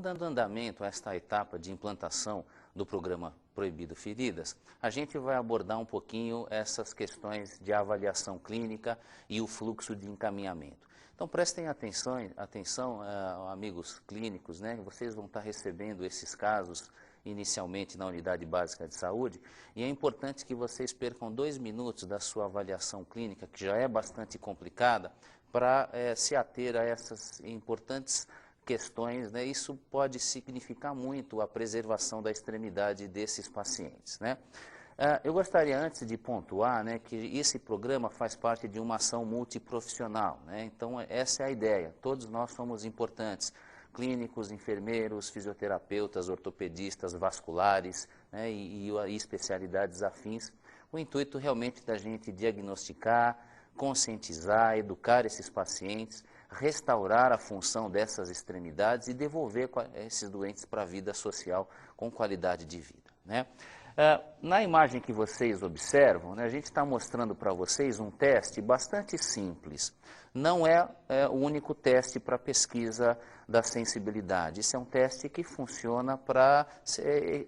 dando andamento a esta etapa de implantação do programa Proibido Feridas, a gente vai abordar um pouquinho essas questões de avaliação clínica e o fluxo de encaminhamento. Então prestem atenção, amigos clínicos, né? Vocês vão estar recebendo esses casos inicialmente na unidade básica de saúde, e é importante que vocês percam 2 minutos da sua avaliação clínica, que já é bastante complicada, para se ater a essas importantes questões, né? Isso pode significar muito a preservação da extremidade desses pacientes, né? Eu gostaria antes de pontuar, né, que esse programa faz parte de uma ação multiprofissional, né? Então essa é a ideia, todos nós somos importantes, clínicos, enfermeiros, fisioterapeutas, ortopedistas, vasculares, né, e especialidades afins, com o intuito realmente da gente diagnosticar, conscientizar, educar esses pacientes, restaurar a função dessas extremidades e devolver esses doentes para a vida social com qualidade de vida, né? Na imagem que vocês observam, né, a gente está mostrando para vocês um teste bastante simples. Não é o único teste para pesquisa da sensibilidade. Isso é um teste que funciona para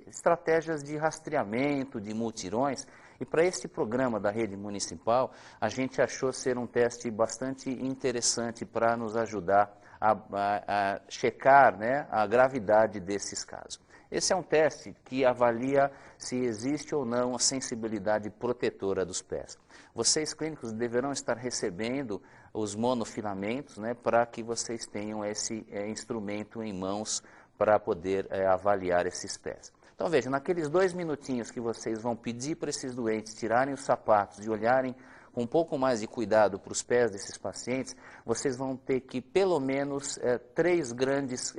estratégias de rastreamento, de multirões. E para este programa da rede municipal, a gente achou ser um teste bastante interessante para nos ajudar a checar, né, a gravidade desses casos. Esse é um teste que avalia se existe ou não a sensibilidade protetora dos pés. Vocês clínicos deverão estar recebendo os monofilamentos, né, para que vocês tenham esse instrumento em mãos para poder avaliar esses pés. Então veja, naqueles 2 minutinhos que vocês vão pedir para esses doentes tirarem os sapatos e olharem com um pouco mais de cuidado para os pés desses pacientes, vocês vão ter que, pelo menos, 3 grandes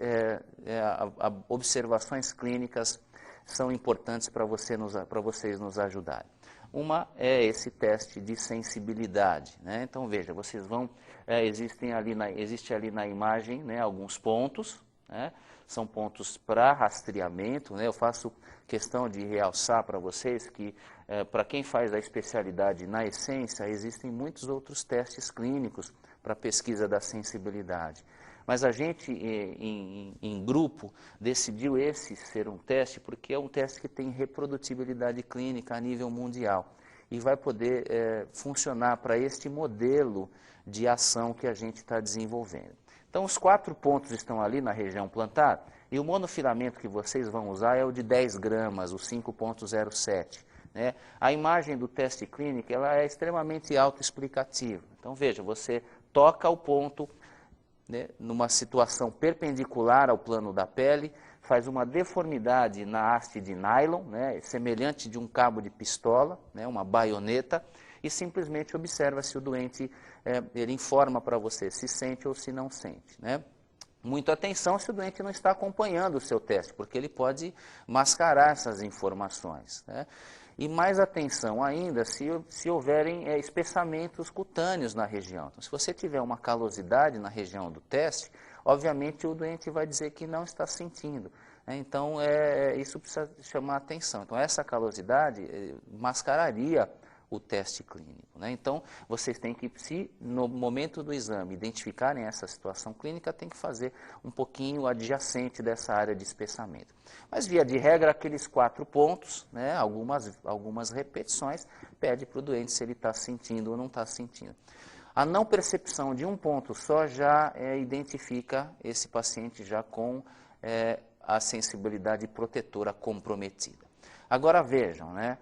observações clínicas são importantes para vocês nos ajudarem. Uma é esse teste de sensibilidade, né? Então, veja, vocês vão, existe ali na imagem, né, alguns pontos, né? São pontos para rastreamento, né? Eu faço questão de realçar para vocês que, para quem faz a especialidade na essência, existem muitos outros testes clínicos para pesquisa da sensibilidade. Mas a gente, em grupo, decidiu esse ser um teste, porque é um teste que tem reprodutibilidade clínica a nível mundial e vai poder funcionar para este modelo de ação que a gente está desenvolvendo. Então, os 4 pontos estão ali na região plantar, e o monofilamento que vocês vão usar é o de 10 gramas, o 5,07. Né? A imagem do teste clínico ela é extremamente autoexplicativa. Então, veja, você toca o ponto, né, numa situação perpendicular ao plano da pele, faz uma deformidade na haste de nylon, né, semelhante de um cabo de pistola, né, uma baioneta, e simplesmente observa se o doente, ele informa para você se sente ou se não sente, né? Muita atenção se o doente não está acompanhando o seu teste, porque ele pode mascarar essas informações, né? E mais atenção ainda se houverem espessamentos cutâneos na região. Então, se você tiver uma calosidade na região do teste, obviamente o doente vai dizer que não está sentindo. Então, isso precisa chamar atenção. Então, essa calosidade mascararia o teste clínico, né? Então, vocês têm que, se no momento do exame identificarem essa situação clínica, tem que fazer um pouquinho adjacente dessa área de espessamento. Mas, via de regra, aqueles 4 pontos, né, algumas repetições, pede para o doente se ele está sentindo ou não está sentindo. A não percepção de um ponto só já identifica esse paciente já com a sensibilidade protetora comprometida. Agora vejam, né?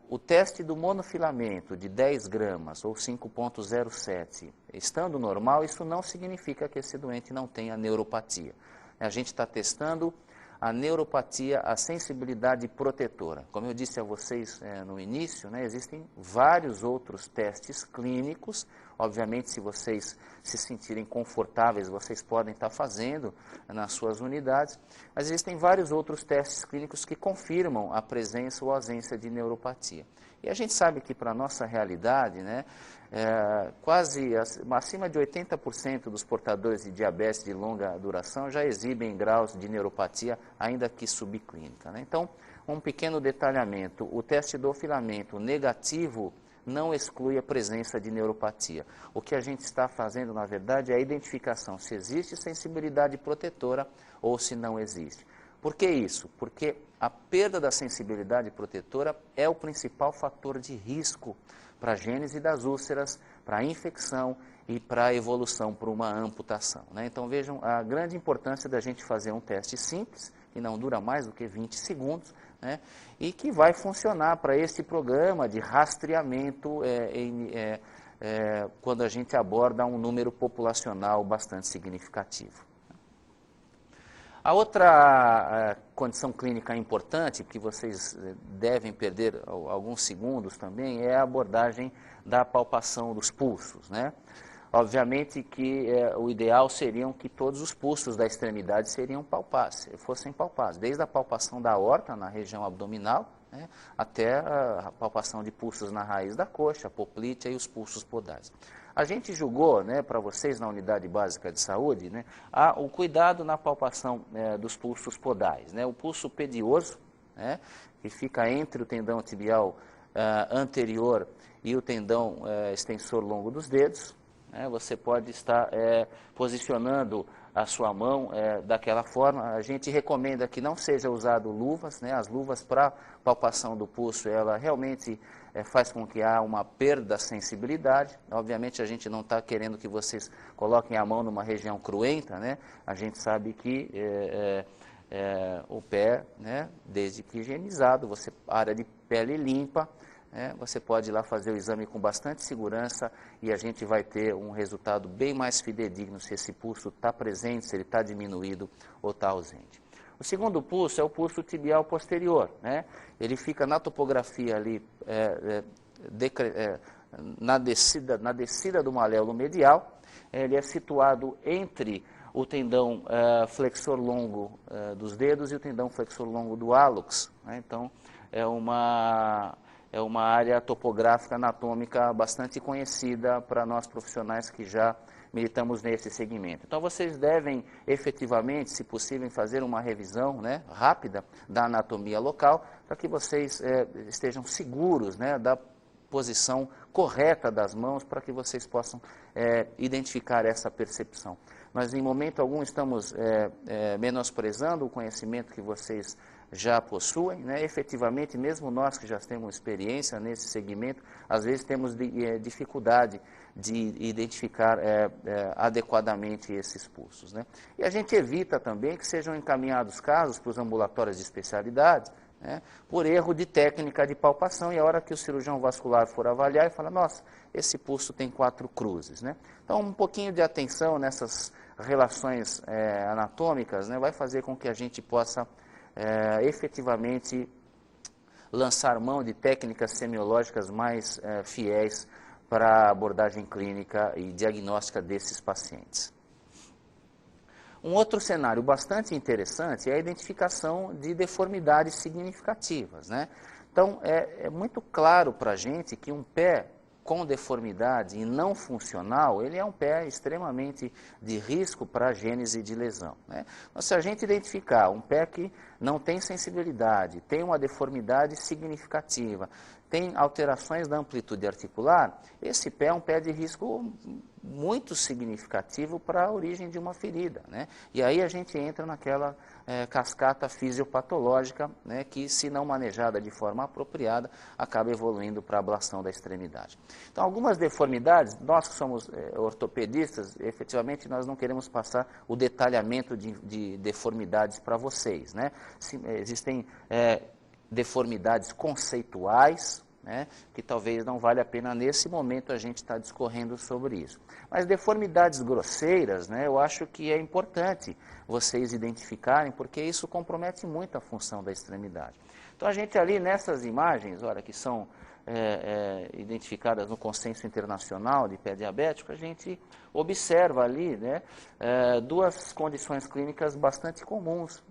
O teste do monofilamento de 10 gramas ou 5,07, estando normal, isso não significa que esse doente não tenha neuropatia. A gente está testando a neuropatia, a sensibilidade protetora. Como eu disse a vocês no início, né, existem vários outros testes clínicos. Obviamente, se vocês se sentirem confortáveis, vocês podem estar fazendo nas suas unidades. Mas existem vários outros testes clínicos que confirmam a presença ou ausência de neuropatia. E a gente sabe que para a nossa realidade, né, quase acima de 80% dos portadores de diabetes de longa duração já exibem graus de neuropatia, ainda que subclínica, né? Então, um pequeno detalhamento, o teste do filamento negativo não exclui a presença de neuropatia. O que a gente está fazendo, na verdade, é a identificação se existe sensibilidade protetora ou se não existe. Por que isso? Porque a perda da sensibilidade protetora é o principal fator de risco para a gênese das úlceras, para a infecção e para a evolução para uma amputação, né? Então vejam a grande importância da gente fazer um teste simples, que não dura mais do que 20 segundos, né? E que vai funcionar para esse programa de rastreamento quando a gente aborda um número populacional bastante significativo. A outra condição clínica importante, que vocês devem perder alguns segundos também, é a abordagem da palpação dos pulsos, né? Obviamente que o ideal seriam que todos os pulsos da extremidade fossem palpados, desde a palpação da aorta na região abdominal, né, até a palpação de pulsos na raiz da coxa, a poplítea e os pulsos podais. A gente julgou, né, para vocês na unidade básica de saúde, né, o cuidado na palpação dos pulsos podais, né, o pulso pedioso, né, que fica entre o tendão tibial anterior e o tendão extensor longo dos dedos. Você pode estar posicionando a sua mão daquela forma. A gente recomenda que não seja usado luvas, né? As luvas para palpação do pulso, ela realmente faz com que há uma perda da sensibilidade. Obviamente a gente não está querendo que vocês coloquem a mão numa região cruenta, né? A gente sabe que o pé, né, desde que higienizado, área de pele limpa, você pode ir lá fazer o exame com bastante segurança e a gente vai ter um resultado bem mais fidedigno se esse pulso está presente, se ele está diminuído ou está ausente. O segundo pulso é o pulso tibial posterior, né? Ele fica na topografia ali, na descida do maléolo medial. Ele é situado entre o tendão flexor longo dos dedos e o tendão flexor longo do hálux, né? Então, é uma área topográfica anatômica bastante conhecida para nós profissionais que já militamos nesse segmento. Então, vocês devem efetivamente, se possível, fazer uma revisão, né, rápida da anatomia local, para que vocês estejam seguros, né, da posição correta das mãos, para que vocês possam identificar essa percepção. Nós, em momento algum, estamos menosprezando o conhecimento que vocês já possuem, né? Efetivamente, mesmo nós que já temos experiência nesse segmento, às vezes temos dificuldade de identificar adequadamente esses pulsos, né? E a gente evita também que sejam encaminhados casos para os ambulatórios de especialidade, né, por erro de técnica de palpação, e a hora que o cirurgião vascular for avaliar, ele fala, nossa, esse pulso tem 4 cruzes, né? Então, um pouquinho de atenção nessas relações anatômicas, né, vai fazer com que a gente possa efetivamente lançar mão de técnicas semiológicas mais fiéis para a abordagem clínica e diagnóstica desses pacientes. Um outro cenário bastante interessante é a identificação de deformidades significativas, né? Então, é muito claro para a gente que um pé com deformidade e não funcional, ele é um pé extremamente de risco para a gênese de lesão, né? Então, se a gente identificar um pé que não tem sensibilidade, tem uma deformidade significativa, tem alterações da amplitude articular, esse pé é um pé de risco muito significativo para a origem de uma ferida, né? E aí a gente entra naquela cascata fisiopatológica, né, que, se não manejada de forma apropriada, acaba evoluindo para a ablação da extremidade. Então, algumas deformidades, nós que somos ortopedistas, efetivamente nós não queremos passar o detalhamento de deformidades para vocês, né? Existem deformidades conceituais, né, que talvez não valha a pena nesse momento a gente estar discorrendo sobre isso. Mas deformidades grosseiras, né, eu acho que é importante vocês identificarem, porque isso compromete muito a função da extremidade. Então, a gente ali nessas imagens, olha, que são identificadas no Consenso Internacional de Pé Diabético, a gente observa ali, né, duas condições clínicas bastante comuns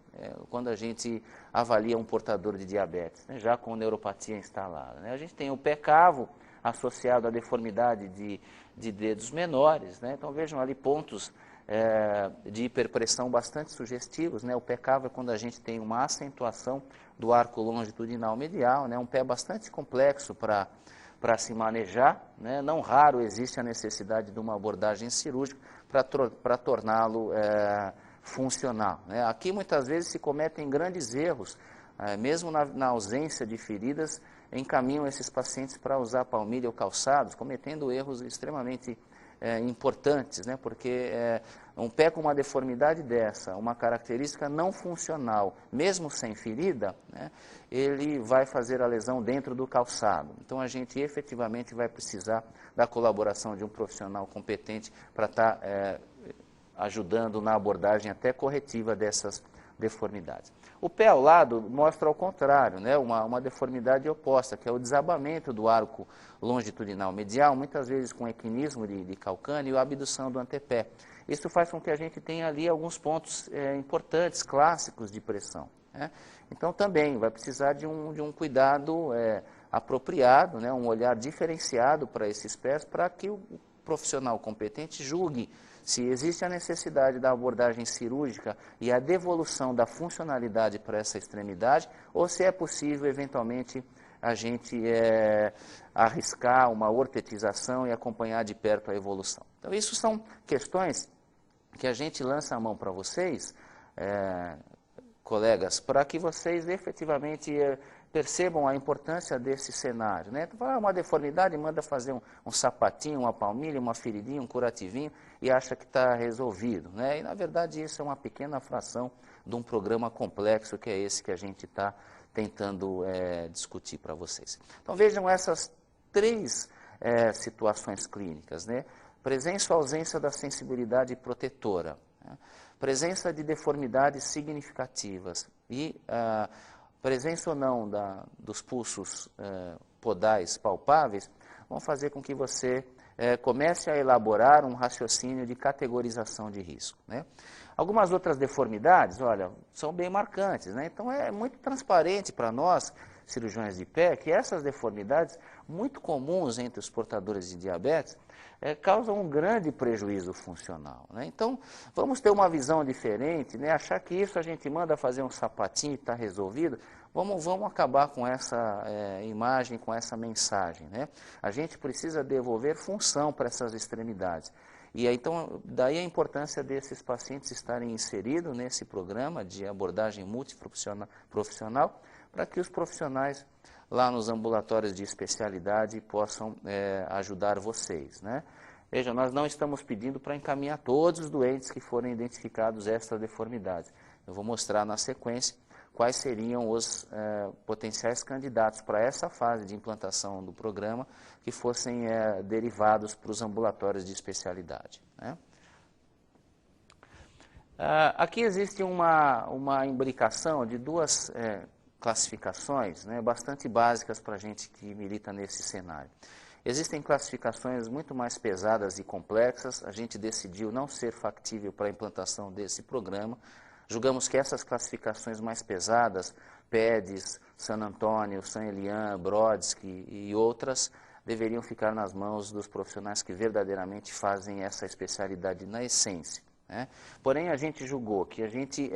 quando a gente avalia um portador de diabetes, né, já com neuropatia instalada, né? A gente tem o pé cavo associado à deformidade de dedos menores, né? Então, vejam ali pontos de hiperpressão bastante sugestivos, né? O pé cavo é quando a gente tem uma acentuação do arco longitudinal medial, né? Um pé bastante complexo para para se manejar, né? Não raro existe a necessidade de uma abordagem cirúrgica para torná-lo funcional, né? Aqui muitas vezes se cometem grandes erros, mesmo na ausência de feridas, encaminham esses pacientes para usar palmilha ou calçados, cometendo erros extremamente importantes, né? Porque um pé com uma deformidade dessa, uma característica não funcional, mesmo sem ferida, né, ele vai fazer a lesão dentro do calçado. Então a gente efetivamente vai precisar da colaboração de um profissional competente para estar ajudando na abordagem até corretiva dessas deformidades. O pé ao lado mostra ao contrário, né, uma deformidade oposta, que é o desabamento do arco longitudinal medial, muitas vezes com equinismo de calcâneo e a abdução do antepé. Isso faz com que a gente tenha ali alguns pontos importantes, clássicos de pressão, né? Então também vai precisar de um cuidado apropriado, né, um olhar diferenciado para esses pés, para que o profissional competente julgue se existe a necessidade da abordagem cirúrgica e a devolução da funcionalidade para essa extremidade, ou se é possível, eventualmente, a gente arriscar uma ortetização e acompanhar de perto a evolução. Então, isso são questões que a gente lança a mão para vocês, colegas, para que vocês efetivamente percebam a importância desse cenário, né? Uma deformidade, manda fazer um sapatinho, uma palmilha, uma feridinha, um curativinho e acha que está resolvido, né? E na verdade isso é uma pequena fração de um programa complexo que é esse que a gente está tentando discutir para vocês. Então vejam essas três situações clínicas, né? Presença ou ausência da sensibilidade protetora, né? Presença de deformidades significativas e presença ou não dos pulsos podais palpáveis vão fazer com que você comece a elaborar um raciocínio de categorização de risco, né? Algumas outras deformidades, olha, são bem marcantes, né? Então é muito transparente para nós, cirurgiões de pé, que essas deformidades, muito comuns entre os portadores de diabetes, causam um grande prejuízo funcional, né? Então, vamos ter uma visão diferente, né? Achar que isso a gente manda fazer um sapatinho e está resolvido. Vamos acabar com essa imagem, com essa mensagem, né? A gente precisa devolver função para essas extremidades. E aí, então, daí a importância desses pacientes estarem inseridos nesse programa de abordagem multiprofissional, para que os profissionais lá nos ambulatórios de especialidade possam ajudar vocês, né? Veja, nós não estamos pedindo para encaminhar todos os doentes que forem identificados estas deformidades. Eu vou mostrar na sequência quais seriam os potenciais candidatos para essa fase de implantação do programa que fossem derivados para os ambulatórios de especialidade, né? Aqui existe uma imbricação de duas classificações, né, bastante básicas para a gente que milita nesse cenário. Existem classificações muito mais pesadas e complexas, a gente decidiu não ser factível para a implantação desse programa. Julgamos que essas classificações mais pesadas, PEDS, San Antônio, San Elian, Brodsky e outras, deveriam ficar nas mãos dos profissionais que verdadeiramente fazem essa especialidade na essência, né? Porém, a gente julgou que a gente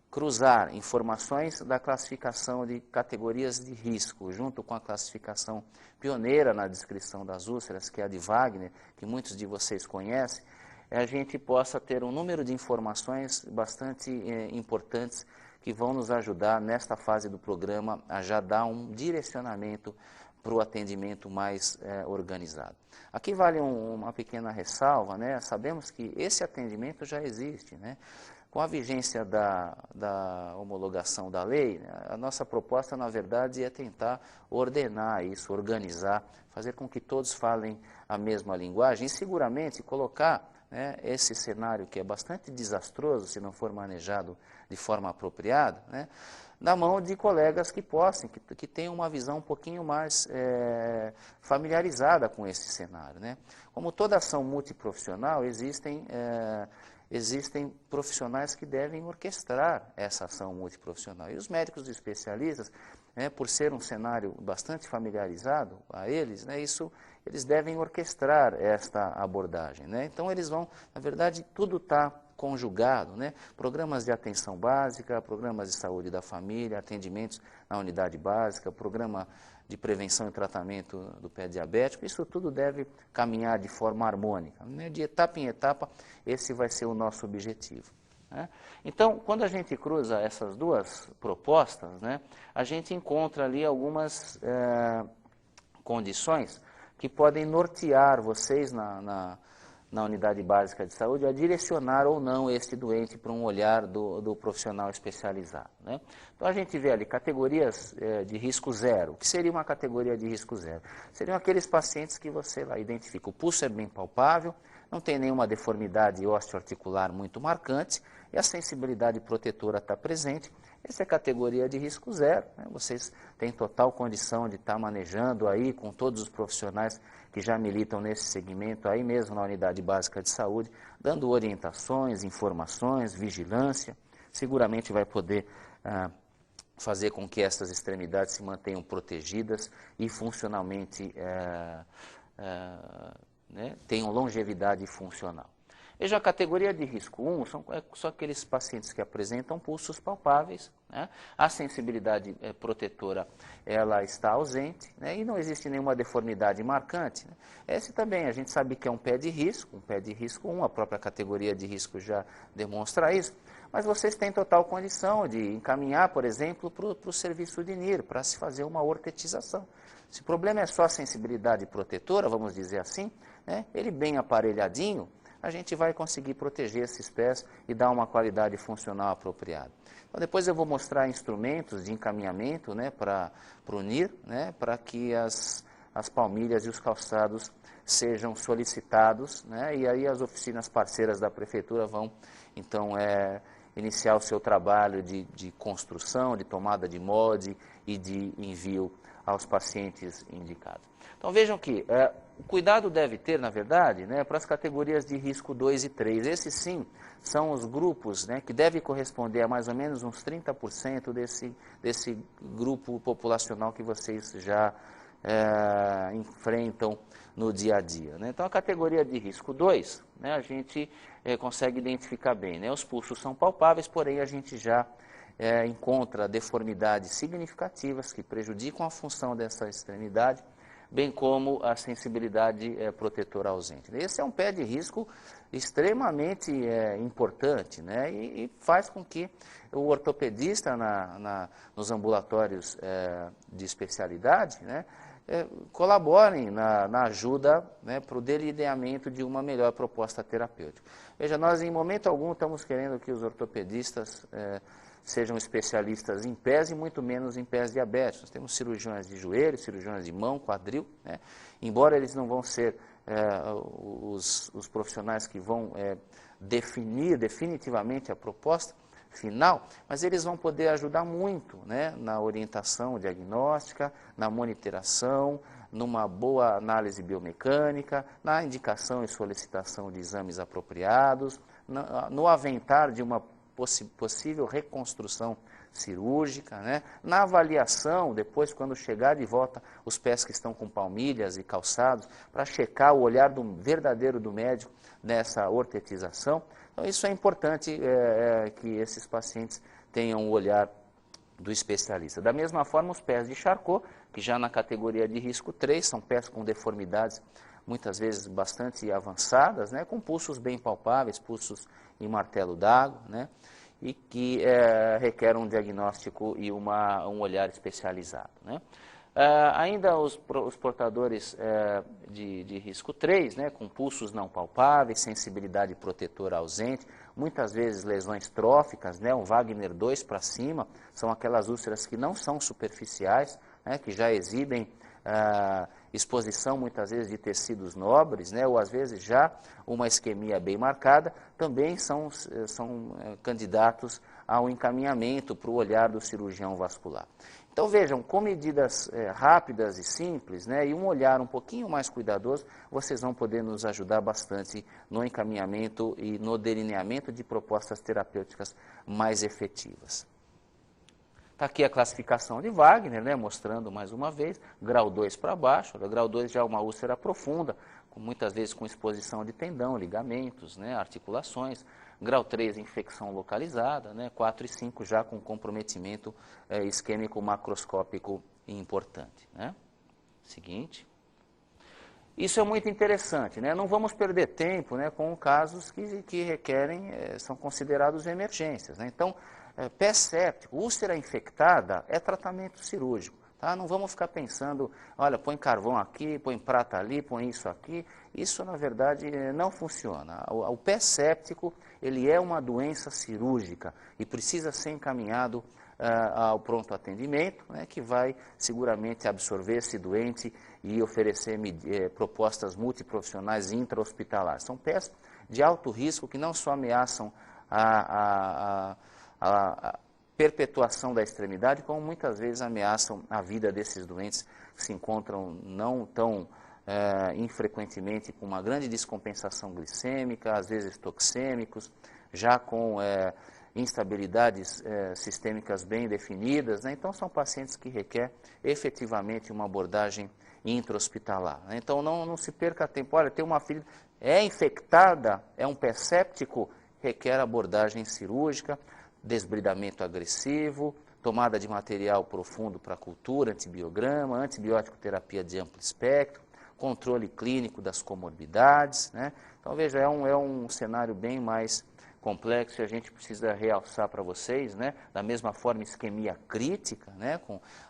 cruzar informações da classificação de categorias de risco, junto com a classificação pioneira na descrição das úlceras, que é a de Wagner, que muitos de vocês conhecem, a gente possa ter um número de informações bastante importantes que vão nos ajudar nesta fase do programa a já dar um direcionamento para o atendimento mais organizado. Aqui vale uma pequena ressalva, né? Sabemos que esse atendimento já existe, né? Com a vigência da homologação da lei, né, a nossa proposta, na verdade, é tentar ordenar isso, organizar, fazer com que todos falem a mesma linguagem e, seguramente, colocar, né, esse cenário que é bastante desastroso, se não for manejado de forma apropriada, né, na mão de colegas que possam, que tenham uma visão um pouquinho mais familiarizada com esse cenário, né. Como toda ação multiprofissional, existem profissionais que devem orquestrar essa ação multiprofissional. E os médicos especialistas, né, por ser um cenário bastante familiarizado a eles, né, eles devem orquestrar esta abordagem, né? Então, eles vão, na verdade, tudo está conjugado, né? Programas de atenção básica, programas de saúde da família, atendimentos na unidade básica, programa de prevenção e tratamento do pé diabético, isso tudo deve caminhar de forma harmônica, né? De etapa em etapa, esse vai ser o nosso objetivo, né? Então, quando a gente cruza essas duas propostas, né, a gente encontra ali algumas condições que podem nortear vocês na unidade básica de saúde a direcionar ou não este doente para um olhar do profissional especializado, né? Então a gente vê ali categorias de risco zero. O que seria uma categoria de risco zero? Seriam aqueles pacientes que você lá identifica. O pulso é bem palpável, não tem nenhuma deformidade osteoarticular muito marcante e a sensibilidade protetora está presente. Essa é a categoria de risco zero, né? Vocês têm total condição de estar manejando aí com todos os profissionais que já militam nesse segmento aí mesmo na unidade básica de saúde, dando orientações, informações, vigilância. Seguramente vai poder fazer com que essas extremidades se mantenham protegidas e funcionalmente né, tenham longevidade funcional. Veja, a categoria de risco 1 são aqueles pacientes que apresentam pulsos palpáveis, né? A sensibilidade protetora ela está ausente, né? E não existe nenhuma deformidade marcante, né? Esse também a gente sabe que é um pé de risco 1, a própria categoria de risco já demonstra isso, mas vocês têm total condição de encaminhar, por exemplo, para o serviço de NIR, para se fazer uma ortetização. Se o problema é só a sensibilidade protetora, vamos dizer assim, né? Ele bem aparelhadinho, a gente vai conseguir proteger esses pés e dar uma qualidade funcional apropriada. Então, depois eu vou mostrar instrumentos de encaminhamento, né, para o NIR, né, para que as palmilhas e os calçados sejam solicitados, né, e aí as oficinas parceiras da prefeitura vão, então, iniciar o seu trabalho de construção, de tomada de molde e de envio aos pacientes indicados. Então vejam que o cuidado deve ter, na verdade, né, para as categorias de risco 2 e 3. Esses sim são os grupos, né, que devem corresponder a mais ou menos uns 30% desse grupo populacional que vocês já enfrentam no dia a dia, né? Então a categoria de risco 2, né, a gente consegue identificar bem, né? Os pulsos são palpáveis, porém a gente já encontra deformidades significativas que prejudicam a função dessa extremidade, bem como a sensibilidade protetora ausente. Esse é um pé de risco extremamente importante, né? E faz com que o ortopedista nos ambulatórios de especialidade, né, colaborem na ajuda, né, para o delineamento de uma melhor proposta terapêutica. Veja, nós em momento algum estamos querendo que os ortopedistas sejam especialistas em pés e muito menos em pés diabéticos. Nós temos cirurgiões de joelho, cirurgiões de mão, quadril, né? Embora eles não vão ser os profissionais que vão definir definitivamente a proposta final, mas eles vão poder ajudar muito, né, na orientação diagnóstica, na monitoração, numa boa análise biomecânica, na indicação e solicitação de exames apropriados, no aventar de uma possível reconstrução cirúrgica, né? Na avaliação, depois quando chegar de volta os pés que estão com palmilhas e calçados, para checar o olhar verdadeiro do médico nessa ortetização. Então isso é importante que esses pacientes tenham o olhar do especialista. Da mesma forma, os pés de Charcot, que já na categoria de risco 3, são pés com deformidades muitas vezes bastante avançadas, né, com pulsos bem palpáveis, pulsos em martelo d'água, né, e que requerem um diagnóstico e um olhar especializado, né. Ainda os portadores de risco 3, né, com pulsos não palpáveis, sensibilidade protetora ausente, muitas vezes lesões tróficas, né, um Wagner 2 para cima, são aquelas úlceras que não são superficiais, né, que já exibem exposição muitas vezes de tecidos nobres, né, ou às vezes já uma isquemia bem marcada, também são candidatos ao encaminhamento para o olhar do cirurgião vascular. Então vejam, com medidas rápidas e simples, né, e um olhar um pouquinho mais cuidadoso, vocês vão poder nos ajudar bastante no encaminhamento e no delineamento de propostas terapêuticas mais efetivas. Está aqui a classificação de Wagner, né, mostrando mais uma vez, grau 2 para baixo, o grau 2 já é uma úlcera profunda, muitas vezes com exposição de tendão, ligamentos, né, articulações, grau 3 infecção localizada, né, 4 e 5 já com comprometimento isquêmico macroscópico importante, né. Seguinte. Isso é muito interessante, né? Não vamos perder tempo, né, com casos que requerem, são considerados emergências, né? Então, pé séptico, úlcera infectada é tratamento cirúrgico, tá? Não vamos ficar pensando, olha, põe carvão aqui, põe prata ali, põe isso aqui. Isso, na verdade, não funciona. O pé séptico, ele é uma doença cirúrgica e precisa ser encaminhado ao pronto atendimento, né, que vai seguramente absorver esse doente e oferecer propostas multiprofissionais intra-hospitalares. São pés de alto risco que não só ameaçam a perpetuação da extremidade, como muitas vezes ameaçam a vida desses doentes que se encontram não tão infrequentemente com uma grande descompensação glicêmica, às vezes toxêmicos, já com instabilidades sistêmicas bem definidas, né? Então são pacientes que requerem efetivamente uma abordagem intra-hospitalar, né? Então não se perca tempo, olha, tem uma ferida, é infectada, é um pé séptico, requer abordagem cirúrgica, desbridamento agressivo, tomada de material profundo para cultura, antibiograma, antibiótico terapia de amplo espectro, controle clínico das comorbidades, né? Então veja, é um cenário bem mais complexo e a gente precisa realçar para vocês, né? Da mesma forma, isquemia crítica, né?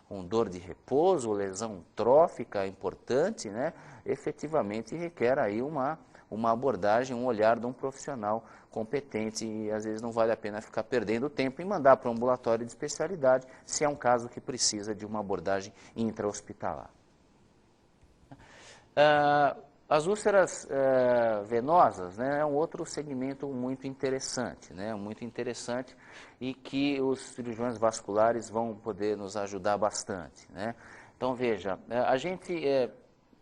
Com dor de repouso, lesão trófica importante, né? Efetivamente requer aí uma abordagem, um olhar de um profissional competente e às vezes não vale a pena ficar perdendo tempo em mandar para um ambulatório de especialidade se é um caso que precisa de uma abordagem intra-hospitalar. As úlceras venosas, né, é um outro segmento muito interessante, né, e que os cirurgiões vasculares vão poder nos ajudar bastante, né. Então veja, a gente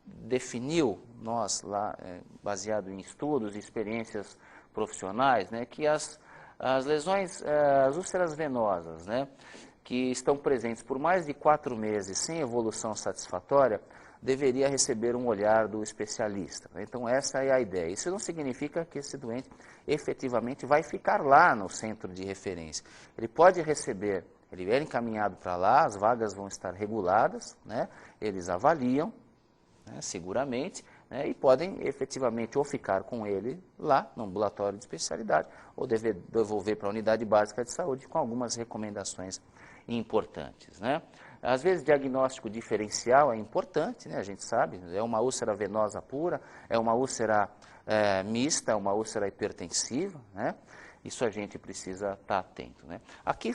definiu, nós lá, baseado em estudos e experiências profissionais, né, que as lesões, as úlceras venosas, né, que estão presentes por mais de 4 meses sem evolução satisfatória, deveria receber um olhar do especialista. Então essa é a ideia. Isso não significa que esse doente efetivamente vai ficar lá no centro de referência. Ele pode receber, ele é encaminhado para lá, as vagas vão estar reguladas, né? Eles avaliam, né, seguramente, né, e podem efetivamente ou ficar com ele lá no ambulatório de especialidade ou devolver para a unidade básica de saúde com algumas recomendações importantes, né? Às vezes, diagnóstico diferencial é importante, né? A gente sabe, é uma úlcera venosa pura, é uma úlcera mista, é uma úlcera hipertensiva, né? Isso a gente precisa estar atento, né? Aqui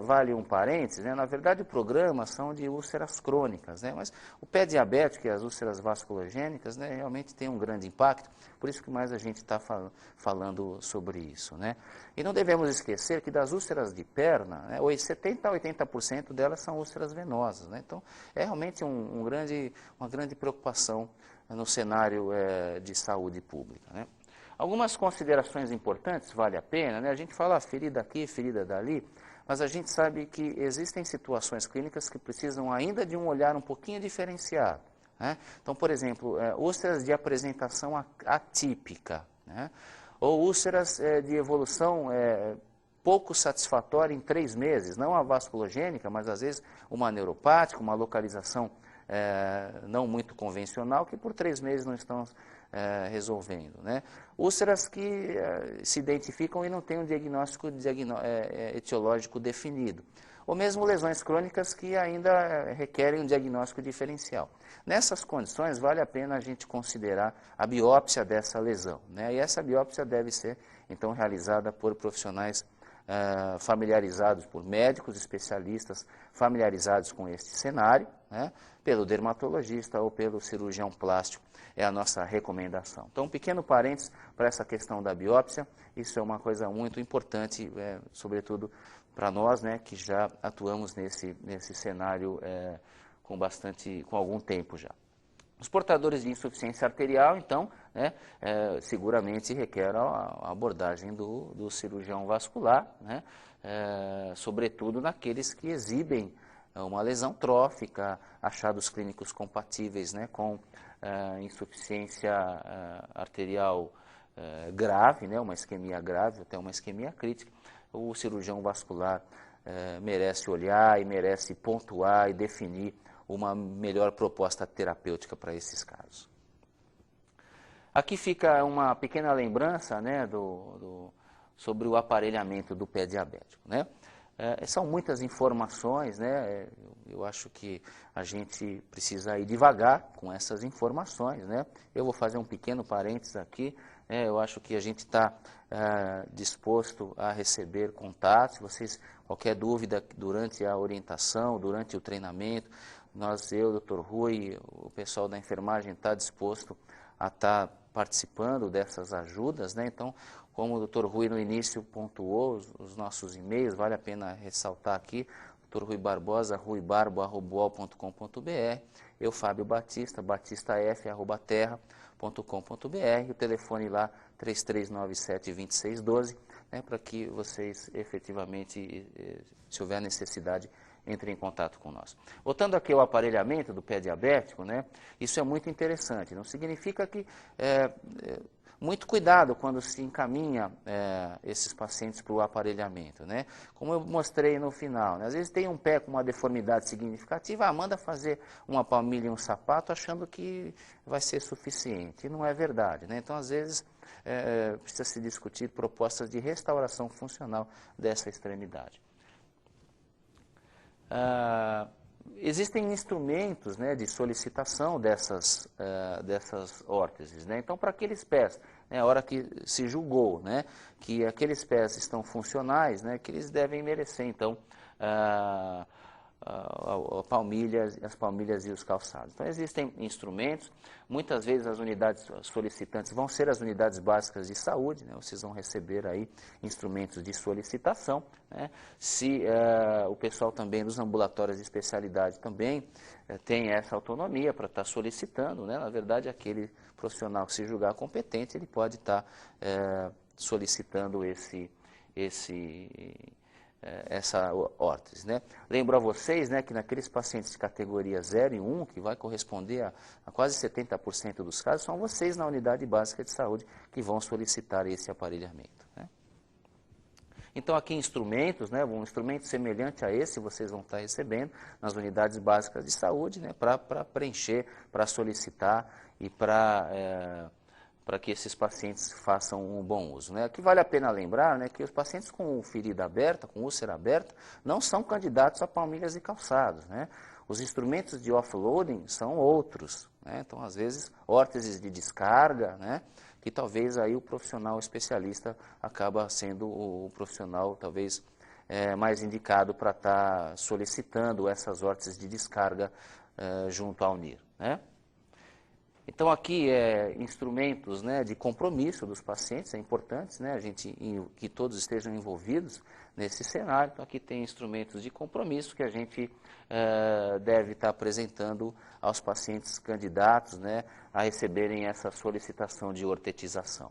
vale um parênteses, né? Na verdade o programa são de úlceras crônicas, né? Mas o pé diabético e as úlceras vasculogênicas, né, realmente tem um grande impacto, por isso que mais a gente está falando sobre isso, né? E não devemos esquecer que das úlceras de perna, né, 70% a 80% delas são úlceras venosas, né? Então é realmente uma grande preocupação no cenário de saúde pública, né? Algumas considerações importantes, vale a pena, né? A gente fala ferida aqui, ferida dali, mas a gente sabe que existem situações clínicas que precisam ainda de um olhar um pouquinho diferenciado, né? Então, por exemplo, úlceras de apresentação atípica, né? Ou úlceras de evolução pouco satisfatória em 3 meses, não a vasculogênica, mas às vezes uma neuropática, uma localização não muito convencional, que por 3 meses não estão resolvendo, né? Úlceras que se identificam e não têm um diagnóstico etiológico definido. Ou mesmo lesões crônicas que ainda requerem um diagnóstico diferencial. Nessas condições, vale a pena a gente considerar a biópsia dessa lesão, né? E essa biópsia deve ser, então, realizada por profissionais familiarizados, por médicos especialistas familiarizados com este cenário, né? Pelo dermatologista ou pelo cirurgião plástico, é a nossa recomendação. Então, um pequeno parênteses para essa questão da biópsia, isso é uma coisa muito importante, sobretudo para nós, né, que já atuamos nesse cenário com algum tempo já. Os portadores de insuficiência arterial, então, né, seguramente requer a abordagem do cirurgião vascular, né, sobretudo naqueles que exibem uma lesão trófica, achados clínicos compatíveis, né, com insuficiência arterial grave, né, uma isquemia grave, até uma isquemia crítica. O cirurgião vascular merece olhar e merece pontuar e definir uma melhor proposta terapêutica para esses casos. Aqui fica uma pequena lembrança, né, sobre o aparelhamento do pé diabético, né? São muitas informações, né? Eu acho que a gente precisa ir devagar com essas informações, né? Eu vou fazer um pequeno parênteses aqui, né? Eu acho que a gente está disposto a receber contatos. Se vocês, qualquer dúvida durante a orientação, durante o treinamento, eu, Dr. Rui, o pessoal da enfermagem está disposto a estar participando dessas ajudas, né? Então, como o Dr. Rui no início pontuou os nossos e-mails, vale a pena ressaltar aqui, Dr. Rui Barbosa, ruibarbo@uol.com.br, eu, Fábio Batista, batistaf@terra.com.br, o telefone lá 3397-2612, né, para que vocês efetivamente, se houver necessidade, entre em contato conosco. Voltando aqui ao aparelhamento do pé diabético, né, isso é muito interessante. Não significa que... muito cuidado quando se encaminha esses pacientes para o aparelhamento, né? Como eu mostrei no final, né? Às vezes tem um pé com uma deformidade significativa, manda fazer uma palmilha e um sapato achando que vai ser suficiente. E não é verdade, né? Então, às vezes, precisa se discutir propostas de restauração funcional dessa extremidade. Existem instrumentos, né, de solicitação dessas órteses, né? Então, para aqueles pés, né, a hora que se julgou, né, que aqueles pés estão funcionais, né, que eles devem merecer, então, as palmilhas e os calçados. Então, existem instrumentos, muitas vezes as unidades solicitantes vão ser as unidades básicas de saúde, né? Vocês vão receber aí instrumentos de solicitação, né? Se o pessoal também dos ambulatórios de especialidade também tem essa autonomia para estar solicitando, né? Na verdade, aquele profissional que se julgar competente, ele pode estar solicitando essa órtese, né? Lembro a vocês, né, que naqueles pacientes de categoria 0 e 1, que vai corresponder a quase 70% dos casos, são vocês na unidade básica de saúde que vão solicitar esse aparelhamento, né? Então, aqui instrumentos, né, um instrumento semelhante a esse vocês vão estar recebendo nas unidades básicas de saúde, né, para preencher, para solicitar e para que esses pacientes façam um bom uso, né? Aqui vale a pena lembrar, né, que os pacientes com ferida aberta, com úlcera aberta, não são candidatos a palmilhas e calçados, né? Os instrumentos de offloading são outros, né? Então, às vezes, órteses de descarga, né, que talvez aí o profissional especialista acaba sendo o profissional, talvez, mais indicado para estar solicitando essas órteses de descarga junto ao NIR, né? Então, aqui instrumentos, né, de compromisso dos pacientes, é importante, né, que todos estejam envolvidos nesse cenário. Então, aqui tem instrumentos de compromisso que a gente deve estar apresentando aos pacientes candidatos, né, a receberem essa solicitação de ortetização.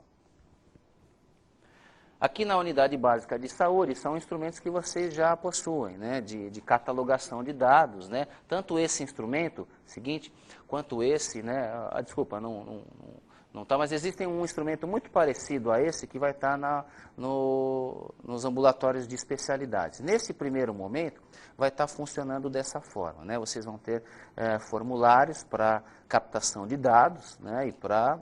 Aqui na unidade básica de saúde, são instrumentos que vocês já possuem, né, de catalogação de dados, né, tanto esse instrumento, seguinte, quanto esse, né, desculpa, não está, mas existe um instrumento muito parecido a esse que vai estar nos ambulatórios de especialidades. Nesse primeiro momento, vai estar funcionando dessa forma, né, vocês vão ter formulários para captação de dados, né, e para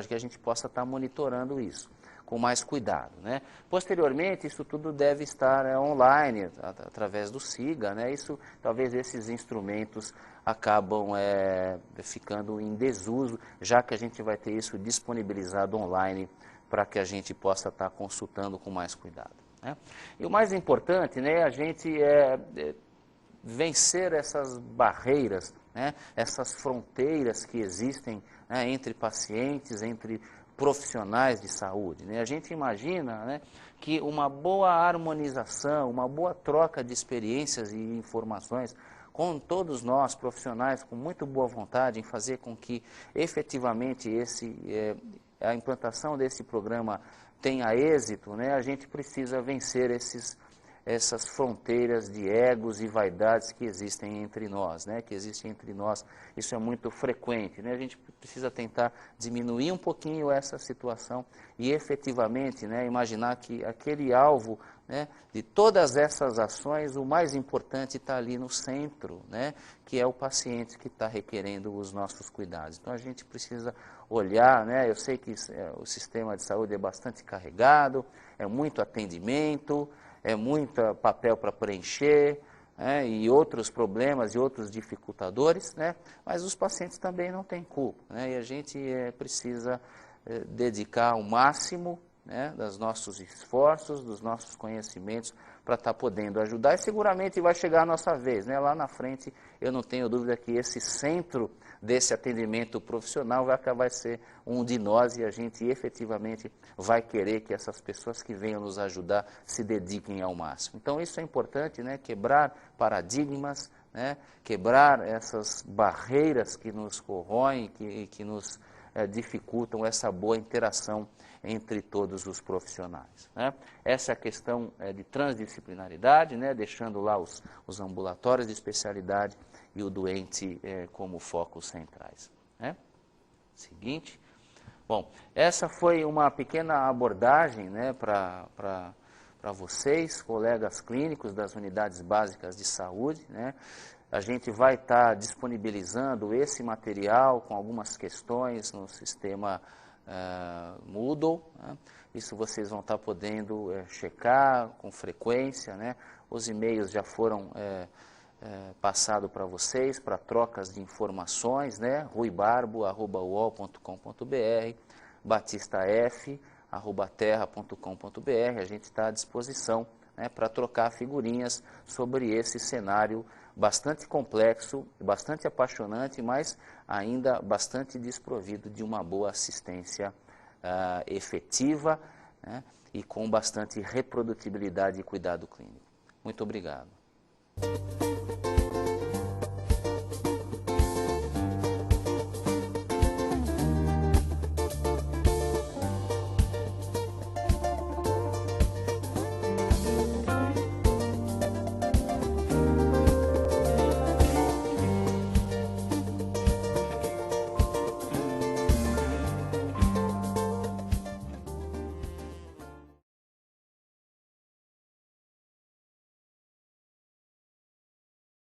que a gente possa estar monitorando isso com mais cuidado, né? Posteriormente, isso tudo deve estar online, através do SIGA, né? Talvez esses instrumentos acabam ficando em desuso, já que a gente vai ter isso disponibilizado online para que a gente possa estar consultando com mais cuidado, né? E o mais importante, né, a gente vencer essas barreiras, né, essas fronteiras que existem, né, entre pacientes, entre profissionais de saúde, né? A gente imagina, né, que uma boa harmonização, uma boa troca de experiências e informações com todos nós, profissionais, com muito boa vontade em fazer com que efetivamente a implantação desse programa tenha êxito, né? A gente precisa vencer essas fronteiras de egos e vaidades que existem entre nós, né? Isso é muito frequente, né? A gente precisa tentar diminuir um pouquinho essa situação e efetivamente, né, imaginar que aquele alvo, né, de todas essas ações, o mais importante está ali no centro, né, que é o paciente que está requerendo os nossos cuidados. Então a gente precisa olhar, né, eu sei que o sistema de saúde é bastante carregado, é muito atendimento, é muito papel para preencher, né, e outros problemas e outros dificultadores, né, mas os pacientes também não têm culpa, né, e a gente precisa dedicar o máximo, né, dos nossos esforços, dos nossos conhecimentos para estar podendo ajudar, e seguramente vai chegar a nossa vez, né? Lá na frente eu não tenho dúvida que esse centro desse atendimento profissional vai acabar ser um de nós e a gente efetivamente vai querer que essas pessoas que venham nos ajudar se dediquem ao máximo. Então isso é importante, né? Quebrar paradigmas, né? Quebrar essas barreiras que nos corroem, que nos dificultam essa boa interação entre todos os profissionais, né? Essa é a questão de transdisciplinaridade, né? Deixando lá os ambulatórios de especialidade e o doente como focos centrais, né? Seguinte. Bom, essa foi uma pequena abordagem, né, para vocês, colegas clínicos das unidades básicas de saúde, né? A gente vai estar disponibilizando esse material com algumas questões no sistema Moodle, né? Isso vocês vão estar podendo checar com frequência, né? Os e-mails já foram passados para vocês, para trocas de informações, né? ruibarbo@uol.com.br, batistaf@terra.com.br, a gente está à disposição, né, para trocar figurinhas sobre esse cenário bastante complexo, bastante apaixonante, mas ainda bastante desprovido de uma boa assistência efetiva, né, e com bastante reprodutibilidade e cuidado clínico. Muito obrigado.